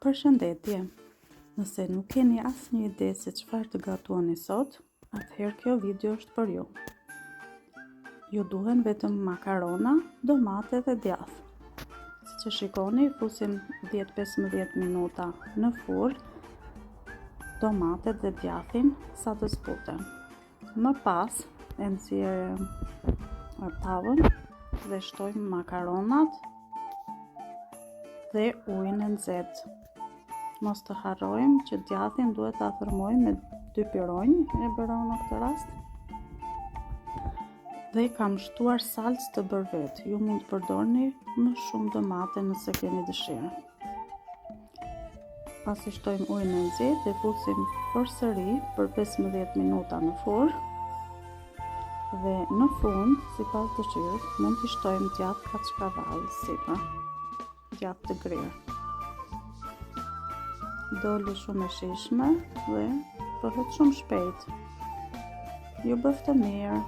Përshëndetje! Nëse nuk keni asnjë ide se çfarë të gatuani sot, atëherë kjo video është për ju. Ju duhen vetëm makarona, domate dhe djath. Siç e shikoni, fusim 10-15 minuta në furrë domatet dhe djathin sa të zbuten. Më pas e nxjerr tavën dhe shtojmë makaronat dhe ujin e nxehtë. Mos të harrojmë që djathin duhet ta fërmojmë me 2 pironjë e bërona në këtë rast. Dhe kam shtuar salcë të bërë vetë. Ju mund të përdorni më shumë domate nëse keni dëshirë. Pasi shtojmë ujin e nxehtë, e fusim përsëri për 15 minuta në furrë. Dhe në fund, sipas dëshirës, mund t'i shtojmë djath kaçkavaj sipër, djath të grirë. Doli shumë e shijshme dhe bëhet shumë shpejt. Ju bëftë mirë!